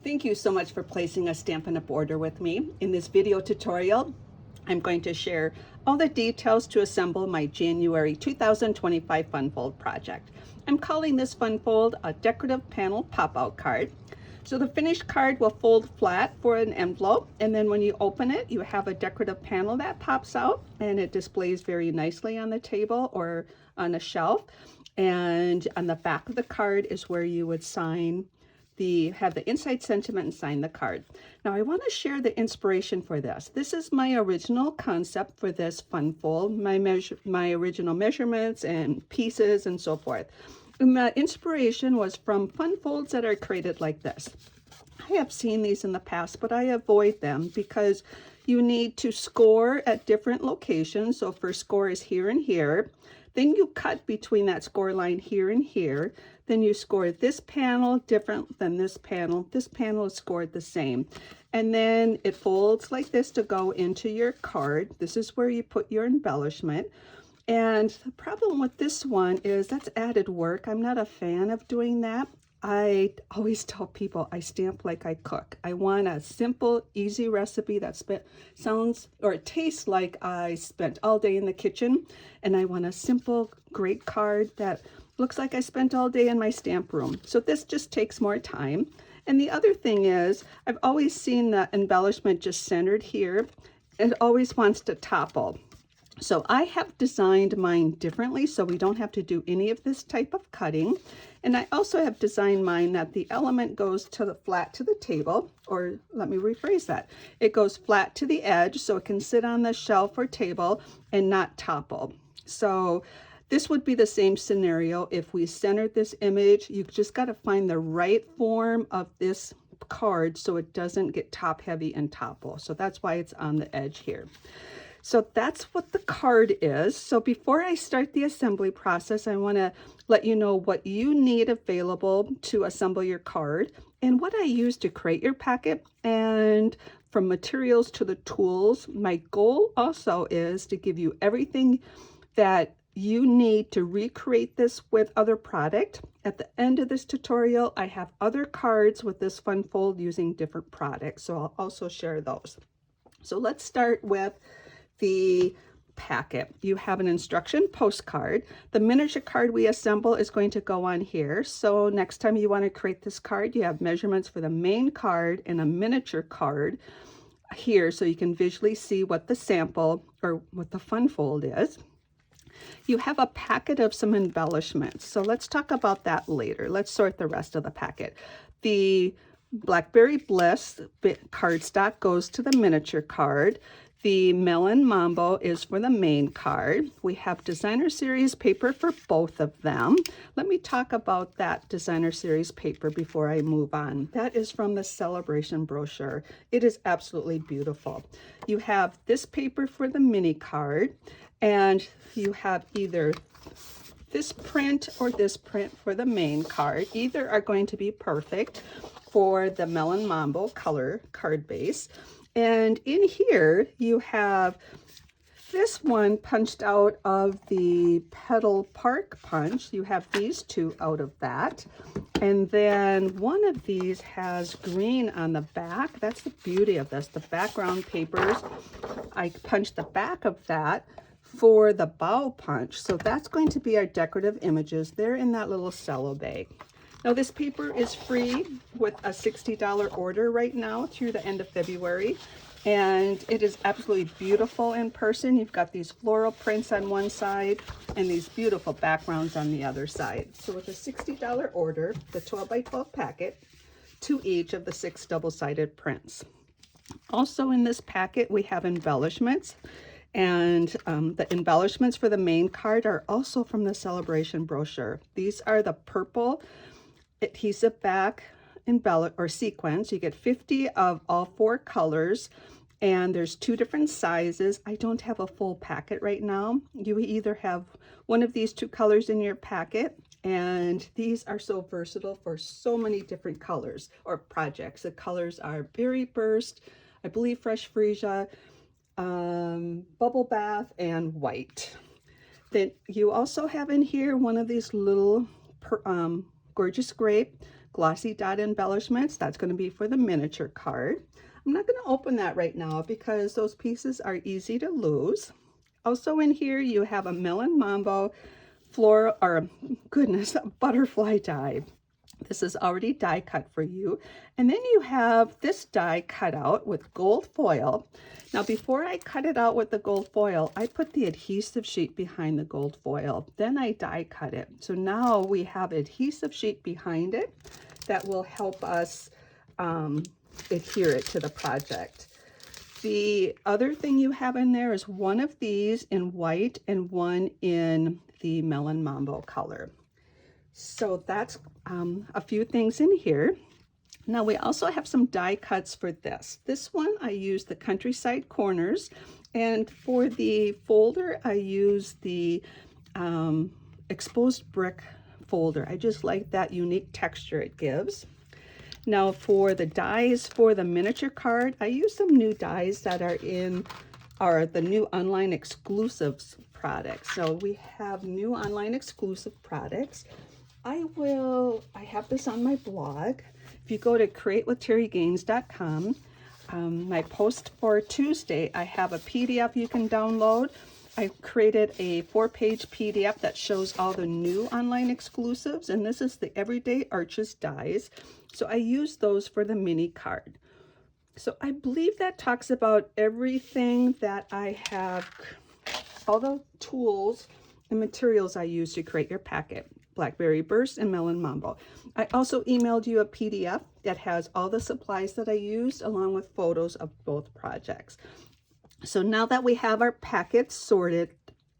Thank you so much for placing a Stampin' Up! Order with me. In this video tutorial, I'm going to share all the details to assemble my January 2025 Fun Fold project. I'm calling this Fun Fold a Decorative Panel Pop-Out Card. So the finished card will fold flat for an envelope, and then when you open it, you have a decorative panel that pops out, and it displays very nicely on the table or on a shelf. And on the back of the card is where you would have the inside sentiment and sign the card. Now I want to share the inspiration for this. This is my original concept for this Fun Fold, my original measurements and pieces and so forth. And the inspiration was from Fun Folds that are created like this. I have seen these in the past, but I avoid them because you need to score at different locations. So first score is here and here. Then you cut between that score line here and here. Then you score this panel different than this panel. This panel is scored the same. And then it folds like this to go into your card. This is where you put your embellishment. And the problem with this one is that's added work. I'm not a fan of doing that. I always tell people I stamp like I cook. I want a simple, easy recipe that sounds or it tastes like I spent all day in the kitchen, and I want a simple, great card that looks like I spent all day in my stamp room. So this just takes more time. And the other thing is, I've always seen the embellishment just centered here. It always wants to topple. So I have designed mine differently so we don't have to do any of this type of cutting. And I also have designed mine that the element goes flat to the table, or let me rephrase that. It goes flat to the edge so it can sit on the shelf or table and not topple. So this would be the same scenario if we centered this image. You just got to find the right form of this card so it doesn't get top heavy and topple. So that's why it's on the edge here. So that's what the card is. So before I start the assembly process, I want to let you know what you need available to assemble your card and what I use to create your packet, and from materials to the tools. My goal also is to give you everything that you need to recreate this with other product. At the end of this tutorial, I have other cards with this Fun Fold using different products, so I'll also share those. So let's start with the packet. You have an instruction postcard. The miniature card we assemble is going to go on here. So next time you want to create this card, you have measurements for the main card and a miniature card here so you can visually see what the sample or what the Fun Fold is. You have a packet of some embellishments. So let's talk about that later. Let's sort the rest of the packet. The Blackberry Bliss cardstock goes to the miniature card. The Melon Mambo is for the main card. We have designer series paper for both of them. Let me talk about that designer series paper before I move on. That is from the celebration brochure. It is absolutely beautiful. You have this paper for the mini card, and you have either this print or this print for the main card. Either are going to be perfect for the Melon Mambo color card base. And in here, you have this one punched out of the Petal Park punch. You have these two out of that. And then one of these has green on the back. That's the beauty of this. The background papers, I punched the back of that for the bow punch. So that's going to be our decorative images. They're in that little cello bag. Now this paper is free with a $60 order right now through the end of February, and it is absolutely beautiful in person. You've got these floral prints on one side and these beautiful backgrounds on the other side. So with a $60 order, the 12 by 12 packet, to each of the 6 double-sided prints. Also in this packet, we have embellishments. And the embellishments for the main card are also from the celebration brochure. These are the purple adhesive back sequins. You get 50 of all 4 colors, and there's 2 different sizes. I don't have a full packet right now. You either have one of these 2 colors in your packet, and these are so versatile for so many different colors or projects. The colors are Berry Burst, I believe Fresh Freesia, Bubble Bath, and White. Then you also have in here one of these little gorgeous grape glossy dot embellishments. That's going to be for the miniature card. I'm not going to open that right now because those pieces are easy to lose. Also in here you have a Melon Mambo floral, or goodness, a butterfly die. This is already die cut for you. And then you have this die cut out with gold foil. Now before I cut it out with the gold foil, I put the adhesive sheet behind the gold foil. Then I die cut it. So now we have adhesive sheet behind it that will help us adhere it to the project. The other thing you have in there is one of these in white and one in the Melon Mambo color. So that's a few things in here. Now we also have some die cuts for this. This one I use the countryside corners, and for the folder I use the exposed brick folder. I just like that unique texture it gives. Now for the dies for the miniature card, I use some new dies that are the new online exclusives products. So we have new online exclusive products. I have this on my blog. If you go to createwithterrigaines.com, my post for Tuesday, I have a PDF you can download. I created a 4-page PDF that shows all the new online exclusives, and this is the Everyday Arches dies. So I use those for the mini card. So I believe that talks about everything that I have, all the tools and materials I use to create your packet. Blackberry Burst and Melon Mambo. I also emailed you a PDF that has all the supplies that I used along with photos of both projects. So now that we have our packets sorted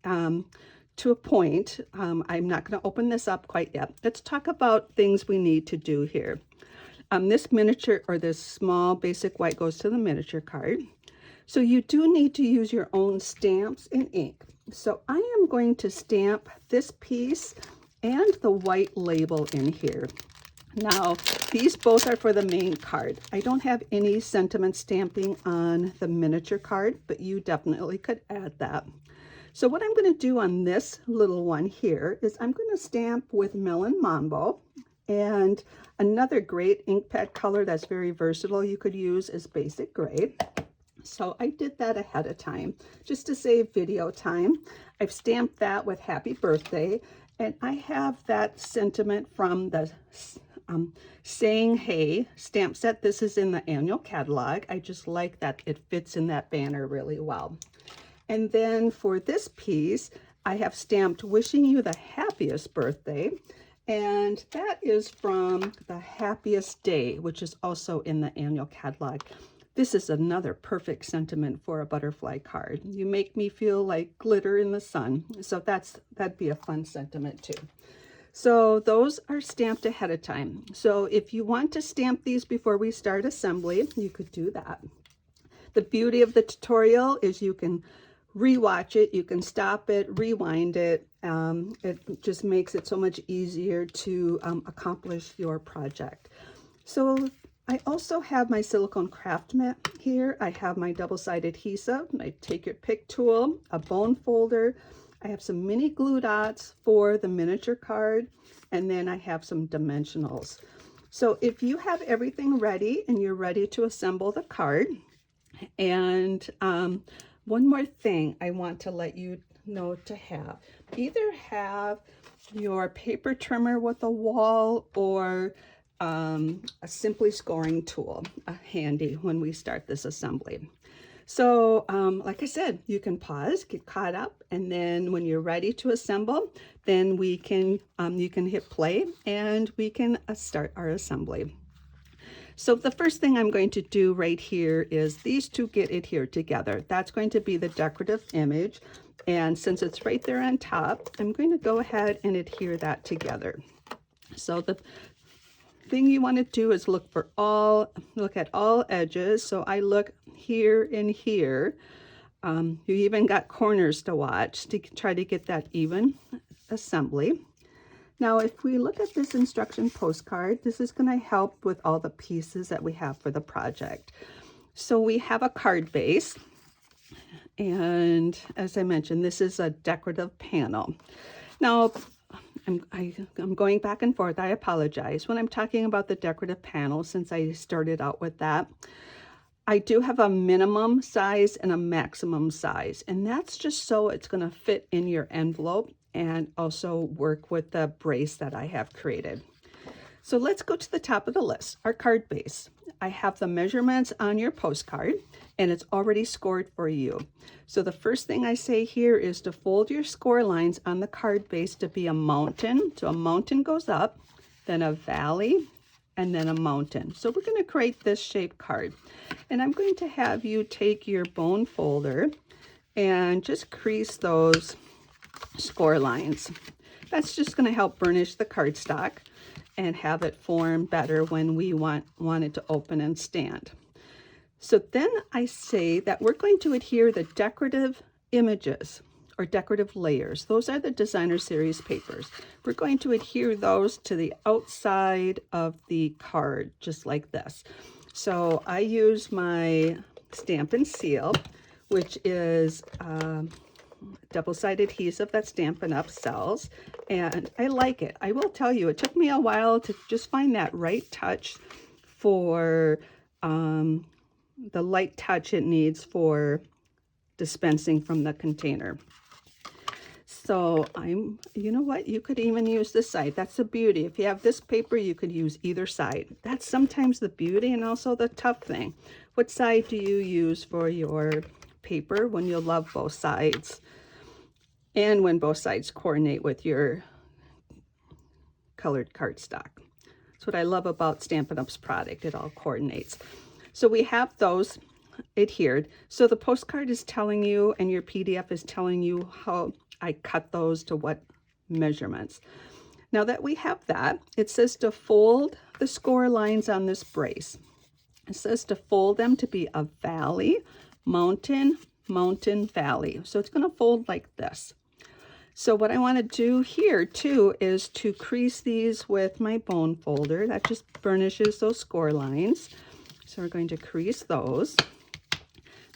to a point, I'm not going to open this up quite yet. Let's talk about things we need to do here. This miniature, or this small basic white, goes to the miniature card. So you do need to use your own stamps and ink. So I am going to stamp this piece and the white label in here. Now, these both are for the main card. I don't have any sentiment stamping on the miniature card, but you definitely could add that. So what I'm going to do on this little one here is I'm going to stamp with Melon Mambo, and another great ink pad color that's very versatile you could use is Basic Gray. So I did that ahead of time just to save video time. I've stamped that with Happy Birthday, and I have that sentiment from the Saying Hey stamp set. This is in the annual catalog. I just like that it fits in that banner really well. And then for this piece, I have stamped Wishing You the Happiest Birthday, and that is from the Happiest Day, which is also in the annual catalog. This is another perfect sentiment for a butterfly card. You make me feel like glitter in the sun. So that'd be a fun sentiment too. So those are stamped ahead of time. So if you want to stamp these before we start assembly, you could do that. The beauty of the tutorial is you can rewatch it, you can stop it, rewind it. It just makes it so much easier to accomplish your project. So I also have my silicone craft mat here. I have my double-sided adhesive, my take your pick tool, a bone folder. I have some mini glue dots for the miniature card, and then I have some dimensionals. So if you have everything ready and you're ready to assemble the card, and one more thing I want to let you know to have. Either have your paper trimmer with a wall or a simply scoring tool handy when we start this assembly. So like I said, you can pause, get caught up, and then when you're ready to assemble, then we can you can hit play and we can start our assembly. So the first thing I'm going to do right here is these two get adhered together. That's going to be the decorative image, and since it's right there on top, I'm going to go ahead and adhere that together. So the thing you want to do is look at all edges. So I look here and here. You even got corners to watch to try to get that even assembly. Now, if we look at this instruction postcard, this is going to help with all the pieces that we have for the project. So we have a card base, and as I mentioned, this is a decorative panel. Now, I'm going back and forth. I apologize. When I'm talking about the decorative panel, since I started out with that, I do have a minimum size and a maximum size, and that's just so it's going to fit in your envelope and also work with the brace that I have created. So let's go to the top of the list, our card base. I have the measurements on your postcard, and it's already scored for you. So the first thing I say here is to fold your score lines on the card base to be a mountain. So a mountain goes up, then a valley, and then a mountain. So we're going to create this shape card. And I'm going to have you take your bone folder and just crease those score lines. That's just going to help burnish the cardstock and have it form better when we want it to open and stand. So then I say that we're going to adhere the decorative images or decorative layers. Those are the designer series papers. We're going to adhere those to the outside of the card, just like this. So I use my Stampin' Seal, which is double-sided adhesive that Stampin' Up! Sells, and I like it. I will tell you, it took me a while to just find that right touch for the light touch it needs for dispensing from the container. So you know what, you could even use this side. That's the beauty. If you have this paper, you could use either side. That's sometimes the beauty and also the tough thing. What side do you use for your paper when you love both sides? And when both sides coordinate with your colored cardstock. That's what I love about Stampin' Up's product. It all coordinates. So we have those adhered. So the postcard is telling you and your PDF is telling you how I cut those to what measurements. Now that we have that, it says to fold the score lines on this brace. It says to fold them to be a valley, mountain, mountain, valley. So it's going to fold like this. So what I want to do here too is to crease these with my bone folder. That just burnishes those score lines. So we're going to crease those.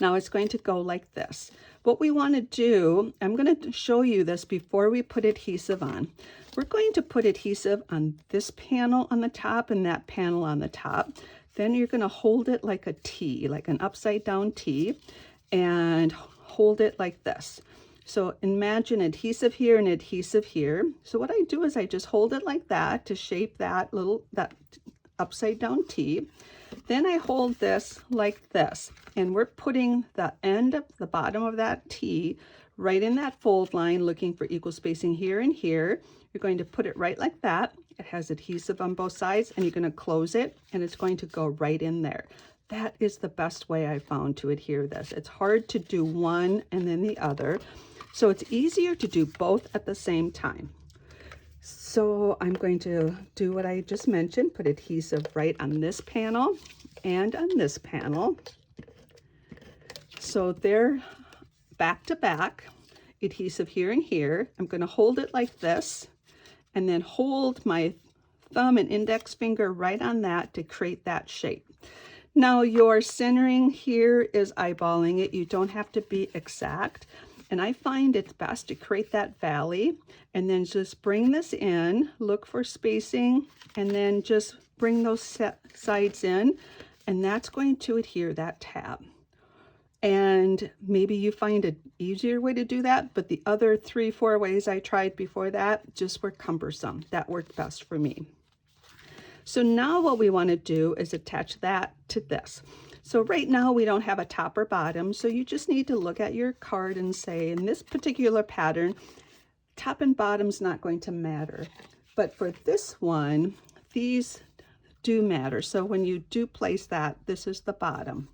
Now it's going to go like this. What we want to do, I'm going to show you this before we put adhesive on. We're going to put adhesive on this panel on the top and that panel on the top. Then you're going to hold it like a T, like an upside down T, and hold it like this. So imagine adhesive here and adhesive here. So what I do is I just hold it like that to shape that upside down T. Then I hold this like this, and we're putting the end of the bottom of that T right in that fold line, looking for equal spacing here and here. You're going to put it right like that. It has adhesive on both sides, and you're going to close it, and it's going to go right in there. That is the best way I found to adhere this. It's hard to do one and then the other, so it's easier to do both at the same time. So I'm going to do what I just mentioned, put adhesive right on this panel and on this panel. So they're back to back, adhesive here and here. I'm going to hold it like this and then hold my thumb and index finger right on that to create that shape. Now your centering here is eyeballing it. You don't have to be exact. And I find it's best to create that valley and then just bring this in, look for spacing, and then just bring those sides in, and that's going to adhere that tab. And maybe you find an easier way to do that, but the other 3-4 ways I tried before that just were cumbersome. That worked best for me. So now what we want to do is attach that to this. So right now we don't have a top or bottom, so you just need to look at your card and say, in this particular pattern, top and bottom's not going to matter. But for this one, these do matter. So when you do place that, this is the bottom.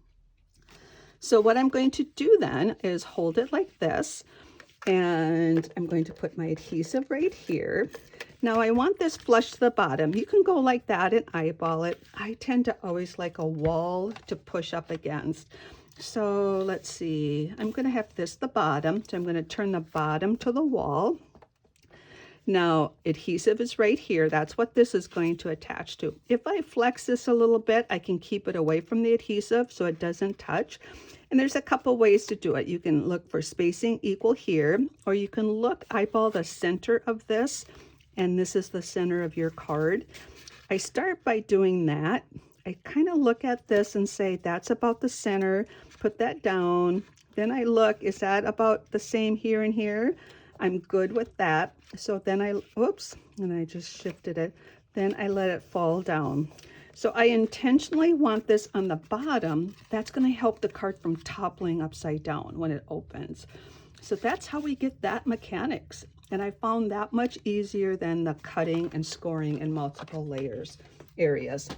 So what I'm going to do then is hold it like this, and I'm going to put my adhesive right here. Now I want this flush to the bottom. You can go like that and eyeball it. I tend to always like a wall to push up against. So let's see, I'm going to have this the bottom. So I'm going to turn the bottom to the wall. Now adhesive is right here. That's what this is going to attach to. If I flex this a little bit, I can keep it away from the adhesive so it doesn't touch. And there's a couple ways to do it. You can look for spacing equal here, or you can eyeball the center of this and this is the center of your card. I start by doing that. I kind of look at this and say, that's about the center, put that down. Then I look, is that about the same here and here? I'm good with that. So then whoops, and I just shifted it. Then I let it fall down. So I intentionally want this on the bottom. That's going to help the card from toppling upside down when it opens. So that's how we get that mechanics. And I found that much easier than the cutting and scoring in multiple layers areas.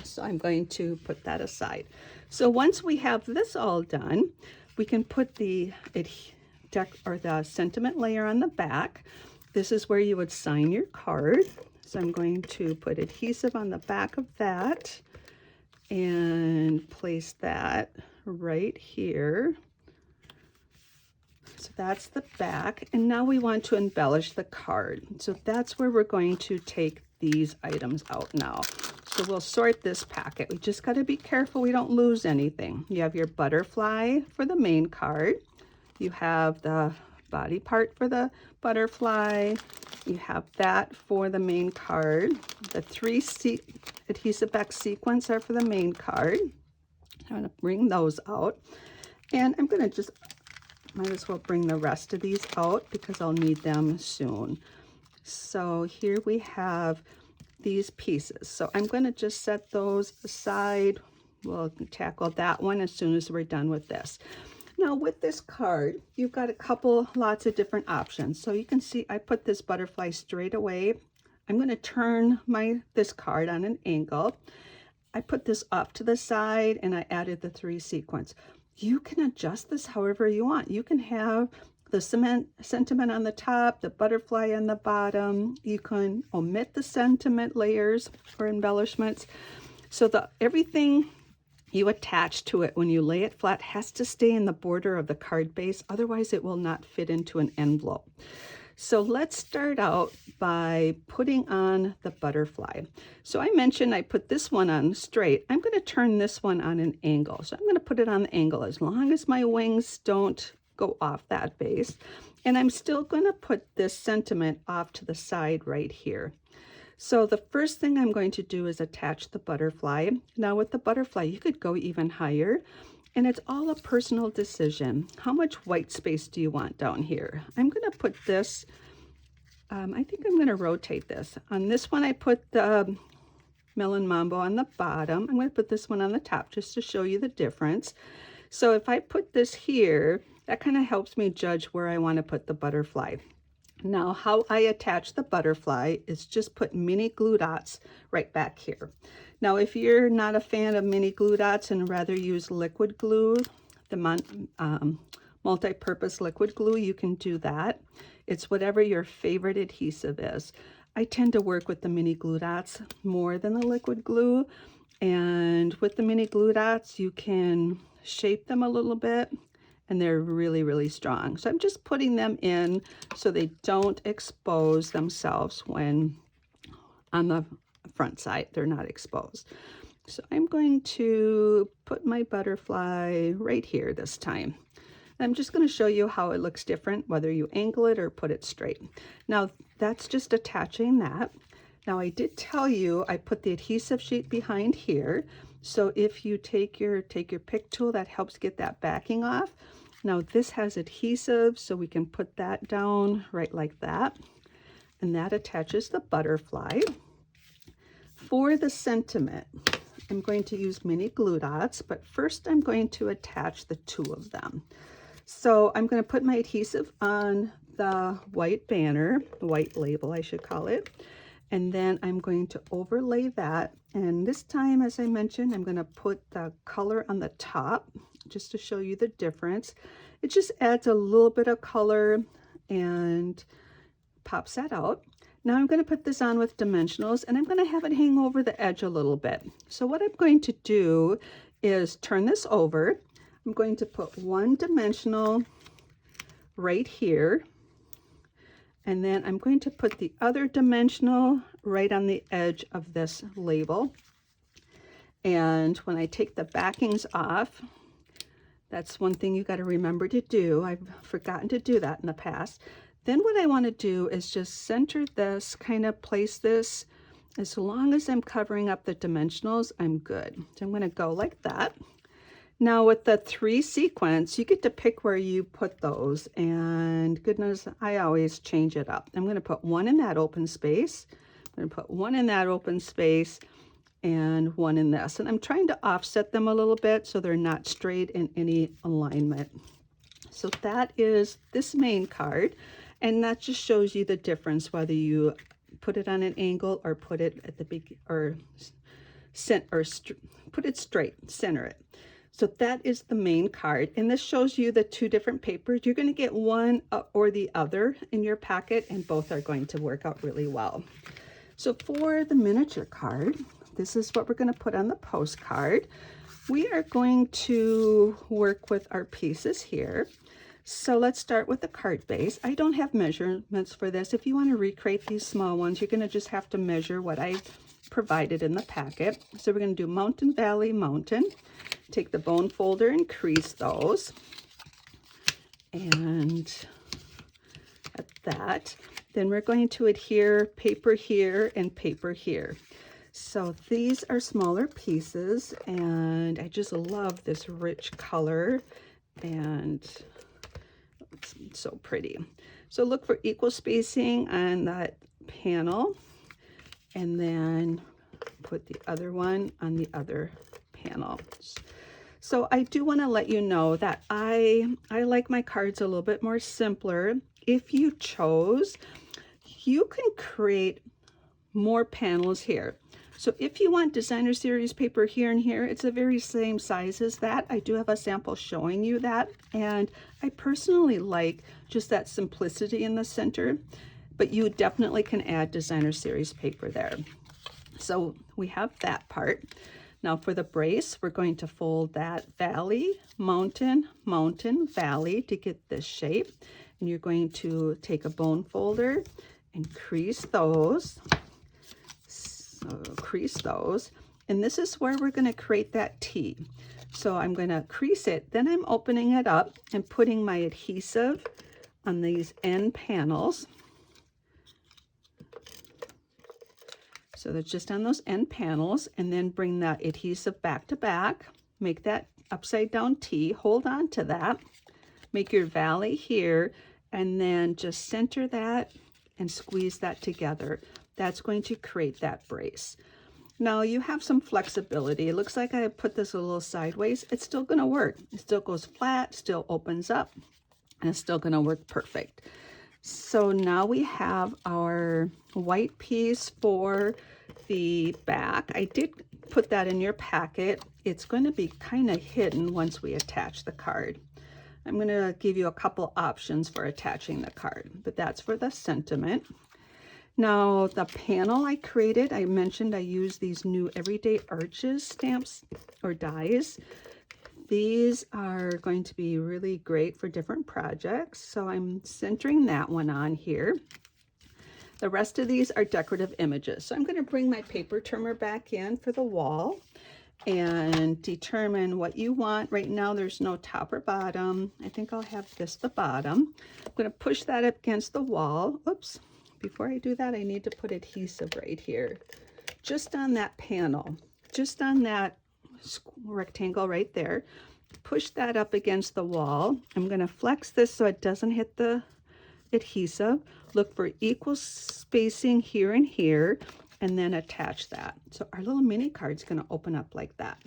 So I'm going to put that aside. So once we have this all done, we can put the sentiment layer on the back. This is where you would sign your card. So I'm going to put adhesive on the back of that and place that right here. So that's the back. And now we want to embellish the card. So that's where we're going to take these items out now. So we'll sort this packet. We just got to be careful we don't lose anything. You have your butterfly for the main card. You have the body part for the butterfly. You have that for the main card. The 3 adhesive back sequins are for the main card. I'm going to bring those out. And I'm going to just, might as well bring the rest of these out because I'll need them soon. So here we have these pieces. So I'm going to just set those aside. We'll tackle that one as soon as we're done with this. Now with this card, you've got lots of different options. So you can see I put this butterfly straight away. I'm going to turn this card on an angle. I put this off to the side and I added the 3 sequins. You can adjust this however you want. You can have the sentiment on the top, the butterfly on the bottom. You can omit the sentiment layers or embellishments. So everything you attach to it when you lay it flat has to stay in the border of the card base, otherwise it will not fit into an envelope. So let's start out by putting on the butterfly. So I mentioned I put this one on straight. I'm going to turn this one on an angle. So I'm going to put it on the angle as long as my wings don't go off that base. And I'm still going to put this sentiment off to the side right here. So the first thing I'm going to do is attach the butterfly. Now with the butterfly, you could go even higher, and it's all a personal decision. How much white space do you want down here? I'm going to put this, I think I'm going to rotate this. On this one, I put the Melon Mambo on the bottom. I'm going to put this one on the top just to show you the difference. So if I put this here, that kind of helps me judge where I want to put the butterfly. Now, how I attach the butterfly is just put mini glue dots right back here. Now, if you're not a fan of mini glue dots and rather use liquid glue, the multi-purpose liquid glue, you can do that. It's whatever your favorite adhesive is. I tend to work with the mini glue dots more than the liquid glue. And with the mini glue dots, you can shape them a little bit, and they're really, really strong. So I'm just putting them in so they don't expose themselves when on the front side, they're not exposed. So I'm going to put my butterfly right here this time. I'm just going to show you how it looks different, whether you angle it or put it straight. Now that's just attaching that. Now I did tell you I put the adhesive sheet behind here. So if you take your pick tool, that helps get that backing off. Now this has adhesive, so we can put that down right like that. And that attaches the butterfly. For the sentiment, I'm going to use mini glue dots, but first I'm going to attach the 2 of them. So I'm going to put my adhesive on the white banner, the white label I should call it. And then I'm going to overlay that. And this time, as I mentioned, I'm going to put the color on the top just to show you the difference. It just adds a little bit of color and pops that out. Now I'm going to put this on with dimensionals, and I'm going to have it hang over the edge a little bit. So what I'm going to do is turn this over. I'm going to put one dimensional right here. And then I'm going to put the other dimensional right on the edge of this label. And when I take the backings off, that's one thing you got to remember to do. I've forgotten to do that in the past. Then what I want to do is just center this, kind of place this. As long as I'm covering up the dimensionals, I'm good. So I'm going to go like that. Now with the 3 sequence, you get to pick where you put those, and goodness, I always change it up. I'm going to put 1 in that open space. I'm going to put 1 in that open space and 1 in this. And I'm trying to offset them a little bit so they're not straight in any alignment. So that is this main card, and that just shows you the difference whether you put it on an angle or put it at the big put it straight, center it. So that is the main card, and this shows you the 2 different papers. You're going to get one or the other in your packet, and both are going to work out really well. So for the miniature card, this is what we're going to put on the postcard. We are going to work with our pieces here. So let's start with the card base. I don't have measurements for this. If you want to recreate these small ones, you're going to just have to measure what I provided in the packet. So we're going to do mountain, valley, mountain. Take the bone folder and crease those. And at that, then we're going to adhere paper here and paper here. So these are smaller pieces, and I just love this rich color, and it's so pretty. So look for equal spacing on that panel, and then put the other one on the other panel. So I do want to let you know that I like my cards a little bit more simpler. If you chose, you can create more panels here. So if you want designer series paper here and here, it's the very same size as that. I do have a sample showing you that, and I personally like just that simplicity in the center, but you definitely can add designer series paper there. So we have that part. Now for the brace, we're going to fold that valley, mountain, mountain, valley to get this shape. And you're going to take a bone folder and crease those. So crease those. And this is where we're going to create that T. So I'm going to crease it, then I'm opening it up and putting my adhesive on these end panels. So that's just on those end panels, and then bring that adhesive back to back, make that upside down T, hold on to that, make your valley here, and then just center that and squeeze that together. That's going to create that brace. Now you have some flexibility. It looks like I put this a little sideways. It's still going to work. It still goes flat, still opens up, and it's still going to work perfect. So now we have our white piece for the back. I did put that in your packet. It's going to be kind of hidden once we attach the card. I'm going to give you a couple options for attaching the card, but that's for the sentiment. Now the panel I created, I mentioned I use these new Everyday Arches stamps or dies. These are going to be really great for different projects. So I'm centering that one on here. The rest of these are decorative images. So I'm going to bring my paper trimmer back in for the wall and determine what you want. Right now there's no top or bottom. I think I'll have this the bottom. I'm going to push that up against the wall. Oops. Before I do that, I need to put adhesive right here. Just on that panel. Just on that rectangle right there. Push that up against the wall. I'm going to flex this so it doesn't hit the adhesive. Look for equal spacing here and here, and then attach that. So our little mini card's going to open up like that.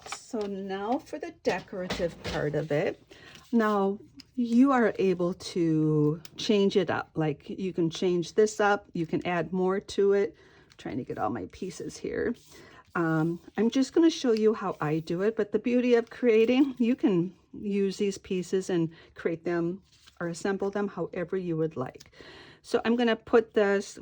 So now for the decorative part of it. Now you are able to change it up. Like you can change this up, you can add more to it. I'm trying to get all my pieces here. I'm just going to show you how I do it, but the beauty of creating, you can use these pieces and create them or assemble them however you would like. So I'm going to put this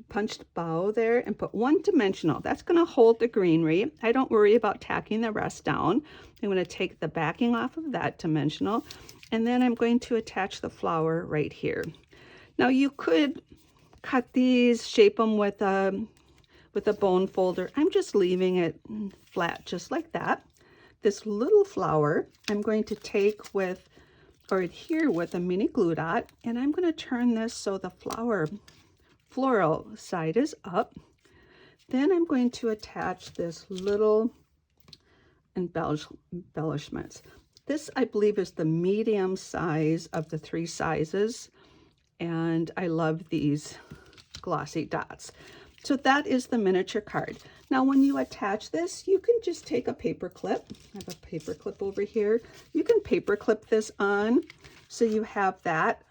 punched bow there and put one dimensional. That's going to hold the greenery. I don't worry about tacking the rest down. I'm going to take the backing off of that dimensional, and then I'm going to attach the flower right here. Now you could cut these, shape them with a bone folder. I'm just leaving it flat just like that. This little flower I'm going to take with or adhere with a mini glue dot, and I'm going to turn this so the floral side is up. Then I'm going to attach this little embellishments. This, I believe, is the medium size of the 3 sizes, and I love these glossy dots. So that is the miniature card. Now when you attach this, you can just take a paper clip. I have a paper clip over here. You can paper clip this on so you have that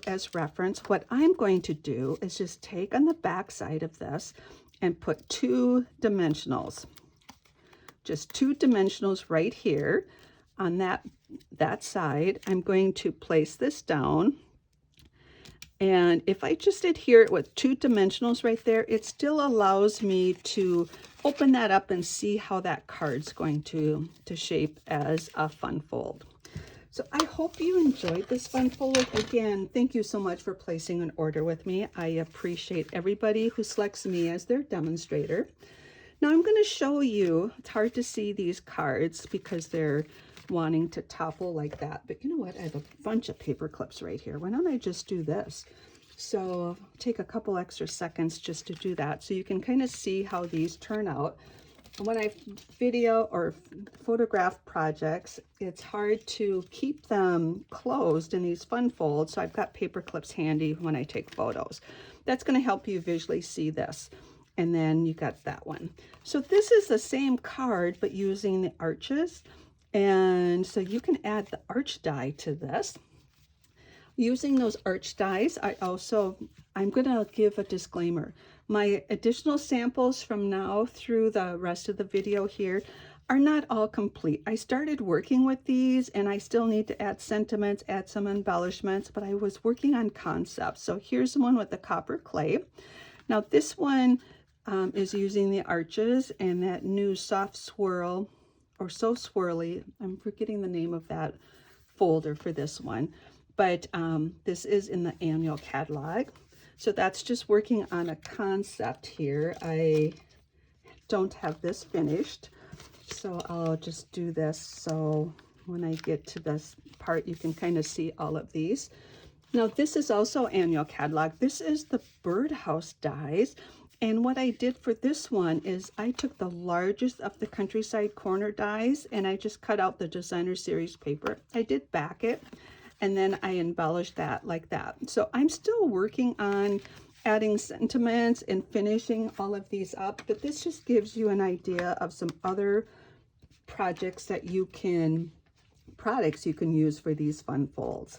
as reference. What I'm going to do is just take on the back side of this and put 2 dimensionals. Just 2 dimensionals right here on that side. I'm going to place this down. And if I just adhere it with 2 dimensionals right there, it still allows me to open that up and see how that card's going to shape as a fun fold. So I hope you enjoyed this fun fold. Again, thank you so much for placing an order with me. I appreciate everybody who selects me as their demonstrator. Now I'm going to show you, it's hard to see these cards because they're wanting to topple like that, but you know what, I have a bunch of paper clips right here. Why don't I just do this? So take a couple extra seconds just to do that so you can kind of see how these turn out. When I video or photograph projects, it's hard to keep them closed in these fun folds, so I've got paper clips handy when I take photos. That's going to help you visually see this. And then you got that one. So this is the same card but using the arches. And so you can add the arch die to this. Using those arch dies, I'm going to give a disclaimer. My additional samples from now through the rest of the video here are not all complete. I started working with these and I still need to add sentiments, add some embellishments, but I was working on concepts. So here's the one with the copper clay. Now this one is using the arches and that new soft swirl, or so swirly, I'm forgetting the name of that folder for this one, but this is in the annual catalog. So that's just working on a concept here. I don't have this finished, so I'll just do this so when I get to this part you can kind of see all of these. Now this is also annual catalog. This is the birdhouse dies. And what I did for this one is I took the largest of the countryside corner dies and I just cut out the designer series paper. I did back it and then I embellished that like that. So I'm still working on adding sentiments and finishing all of these up, but this just gives you an idea of some other products you can use for these fun folds.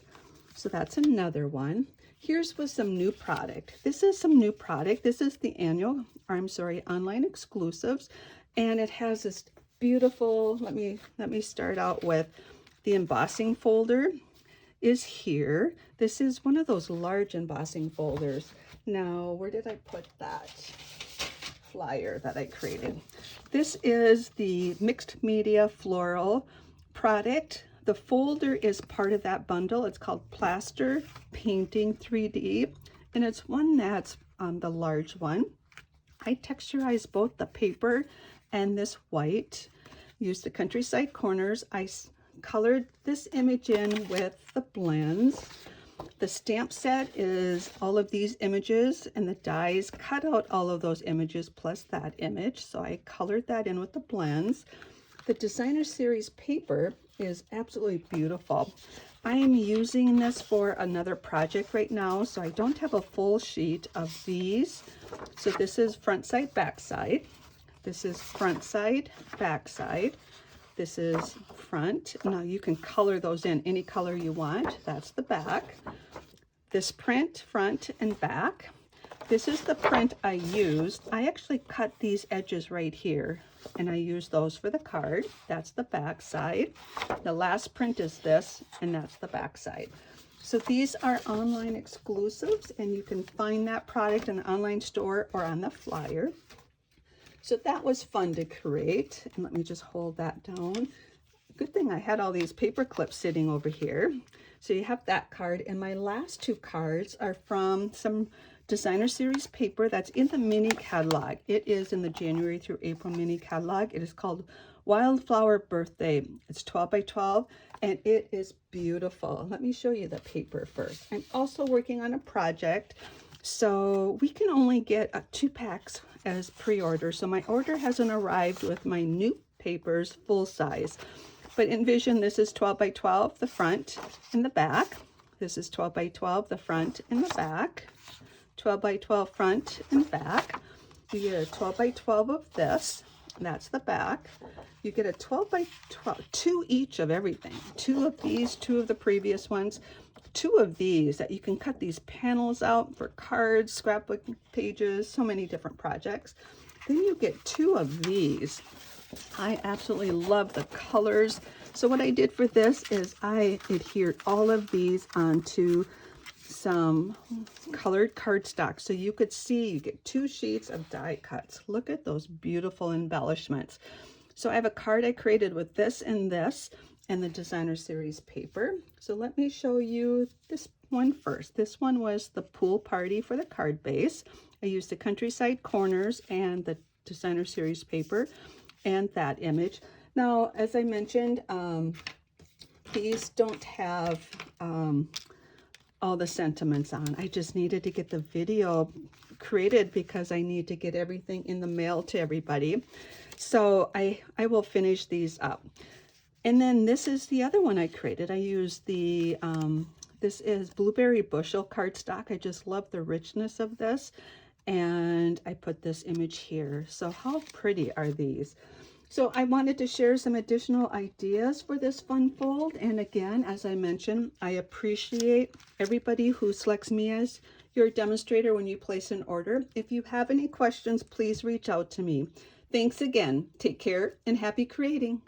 So that's another one. Here's with some new product. This is some new product. This is the online exclusives, and it has this beautiful, let me start out with the embossing folder is here. This is one of those large embossing folders. Now, where did I put that flyer that I created? This is the mixed media floral product. The folder is part of that bundle. It's called Plaster Painting 3D, and it's one that's the large one. I texturized both the paper and this white. Used the countryside corners. I colored this image in with the blends. The stamp set is all of these images, and the dies cut out all of those images plus that image. So I colored that in with the blends. The designer series paper is absolutely beautiful. I am using this for another project right now, so I don't have a full sheet of these. So this is front side, back side. This is front side, back side. This is front. Now you can color those in any color you want. That's the back. This print, front and back. This is the print I used. I actually cut these edges right here and I use those for the card. That's the back side. The last print is this, and that's the back side. So these are online exclusives, and you can find that product in the online store or on the flyer. So that was fun to create. And let me just hold that down. Good thing I had all these paper clips sitting over here. So you have that card, and my last 2 cards are from some designer series paper that's in the mini catalog. It is in the January through April mini catalog. It is called Wildflower Birthday. It's 12 by 12 and it is beautiful. Let me show you the paper first. I'm also working on a project, so we can only get 2 packs as pre-order. So my order hasn't arrived with my new papers full size. But envision this is 12 by 12, the front and the back. This is 12 by 12, the front and the back. 12 by 12 front and back. You get a 12 by 12 of this, and that's the back. You get a 12 by 12, 2 each of everything. 2 of these, 2 of the previous ones, 2 of these that you can cut these panels out for cards, scrapbook pages, so many different projects. Then you get 2 of these. I absolutely love the colors. So what I did for this is I adhered all of these onto some colored cardstock, so you could see you get 2 sheets of die cuts. Look at those beautiful embellishments. So I have a card I created with this and the designer series paper. So let me show you this one first. This one was the pool party for the card base. I used the countryside corners and the designer series paper and that image. Now, as I mentioned, these don't have all the sentiments on. I just needed to get the video created because I need to get everything in the mail to everybody. So I will finish these up. And then this is the other one I created. I used the, this is Blueberry Bushel cardstock. I just love the richness of this. And I put this image here. So how pretty are these? So I wanted to share some additional ideas for this fun fold. And again, as I mentioned, I appreciate everybody who selects me as your demonstrator when you place an order. If you have any questions, please reach out to me. Thanks again. Take care and happy creating.